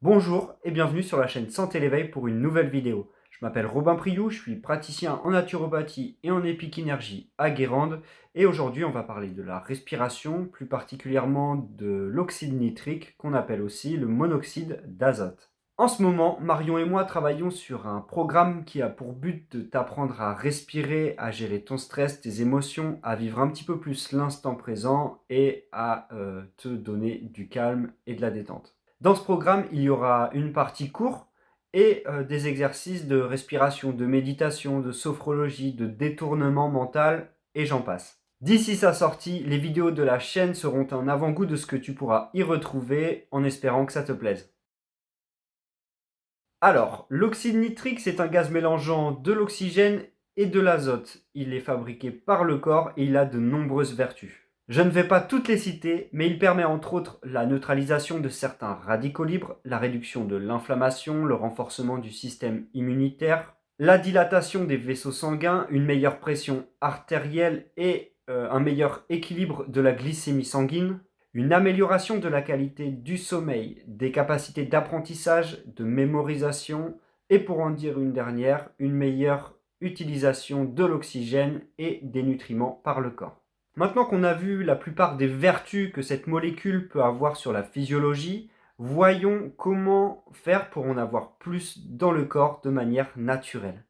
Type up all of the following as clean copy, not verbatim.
Bonjour et bienvenue sur la chaîne Santé l'éveil pour une nouvelle vidéo. Je m'appelle Robin Priou, je suis praticien en naturopathie et en épikinergie à Guérande et aujourd'hui on va parler de la respiration, plus particulièrement de l'oxyde nitrique qu'on appelle aussi le monoxyde d'azote. En ce moment, Marion et moi travaillons sur un programme qui a pour but de t'apprendre à respirer, à gérer ton stress, tes émotions, à vivre un petit peu plus l'instant présent et à te donner du calme et de la détente. Dans ce programme, il y aura une partie court et des exercices de respiration, de méditation, de sophrologie, de détournement mental et j'en passe. D'ici sa sortie, les vidéos de la chaîne seront un avant-goût de ce que tu pourras y retrouver en espérant que ça te plaise. Alors, l'oxyde nitrique, c'est un gaz mélangeant de l'oxygène et de l'azote. Il est fabriqué par le corps et il a de nombreuses vertus. Je ne vais pas toutes les citer, mais il permet entre autres la neutralisation de certains radicaux libres, la réduction de l'inflammation, le renforcement du système immunitaire, la dilatation des vaisseaux sanguins, une meilleure pression artérielle et un meilleur équilibre de la glycémie sanguine, une amélioration de la qualité du sommeil, des capacités d'apprentissage, de mémorisation et pour en dire une dernière, une meilleure utilisation de l'oxygène et des nutriments par le corps. Maintenant qu'on a vu la plupart des vertus que cette molécule peut avoir sur la physiologie, voyons comment faire pour en avoir plus dans le corps de manière naturelle.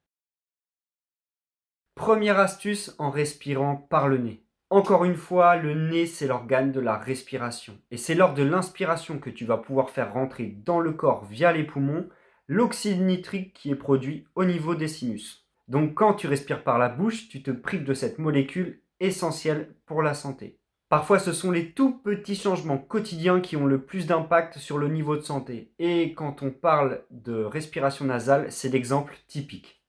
Première astuce en respirant par le nez. Encore une fois, le nez, c'est l'organe de la respiration. Et c'est lors de l'inspiration que tu vas pouvoir faire rentrer dans le corps via les poumons l'oxyde nitrique qui est produit au niveau des sinus. Donc quand tu respires par la bouche, tu te prives de cette molécule essentielle pour la santé. Parfois, ce sont les tout petits changements quotidiens qui ont le plus d'impact sur le niveau de santé. Et quand on parle de respiration nasale, c'est l'exemple typique.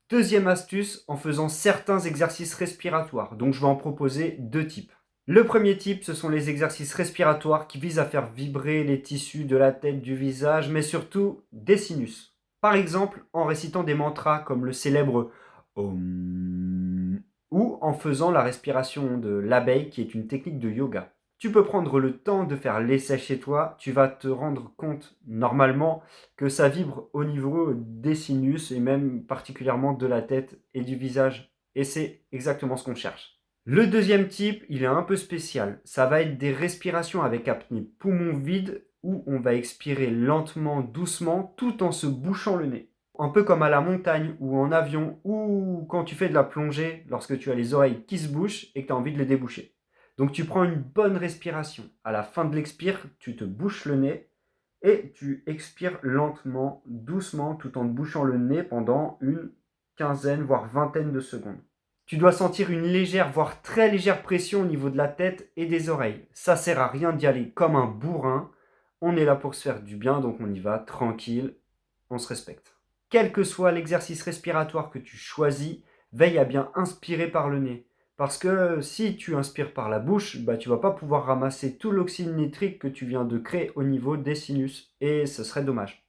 Deuxième astuce, en faisant certains exercices respiratoires. Donc je vais en proposer deux types. Le premier type, ce sont les exercices respiratoires qui visent à faire vibrer les tissus de la tête, du visage, mais surtout des sinus. Par exemple, en récitant des mantras comme le célèbre Om ou en faisant la respiration de l'abeille qui est une technique de yoga. Tu peux prendre le temps de faire l'essai chez toi, tu vas te rendre compte normalement que ça vibre au niveau des sinus et même particulièrement de la tête et du visage. Et c'est exactement ce qu'on cherche. Le deuxième type, il est un peu spécial. Ça va être des respirations avec apnée poumon vide où on va expirer lentement, doucement, tout en se bouchant le nez. Un peu comme à la montagne ou en avion ou quand tu fais de la plongée lorsque tu as les oreilles qui se bouchent et que tu as envie de les déboucher. Donc tu prends une bonne respiration. À la fin de l'expire, tu te bouches le nez et tu expires lentement, doucement, tout en te bouchant le nez pendant une quinzaine, voire vingtaine de secondes. Tu dois sentir une légère, voire très légère pression au niveau de la tête et des oreilles. Ça sert à rien d'y aller comme un bourrin. On est là pour se faire du bien, donc on y va tranquille, on se respecte. Quel que soit l'exercice respiratoire que tu choisis, veille à bien inspirer par le nez. Parce que si tu inspires par la bouche, tu ne vas pas pouvoir ramasser tout l'oxyde nitrique que tu viens de créer au niveau des sinus. Et ce serait dommage.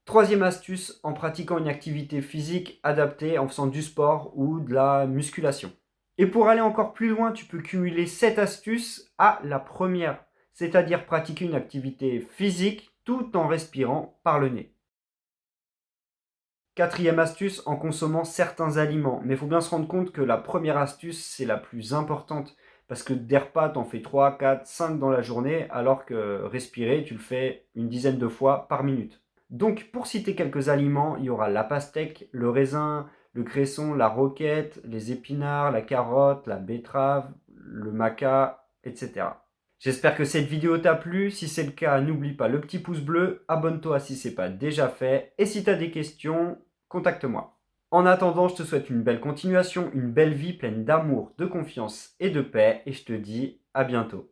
Troisième astuce, en pratiquant une activité physique adaptée en faisant du sport ou de la musculation. Et pour aller encore plus loin, tu peux cumuler cette astuce à la première, c'est-à-dire pratiquer une activité physique tout en respirant par le nez. Quatrième astuce, en consommant certains aliments. Mais il faut bien se rendre compte que la première astuce, c'est la plus importante. Parce que des repas, t'en fais 3, 4, 5 dans la journée, alors que respirer, tu le fais une dizaine de fois par minute. Donc, pour citer quelques aliments, il y aura la pastèque, le raisin, le cresson, la roquette, les épinards, la carotte, la betterave, le maca, etc. J'espère que cette vidéo t'a plu. Si c'est le cas, n'oublie pas le petit pouce bleu, abonne-toi si ce n'est pas déjà fait. Et si tu as des questions, contacte-moi. En attendant, je te souhaite une belle continuation, une belle vie pleine d'amour, de confiance et de paix. Et je te dis à bientôt.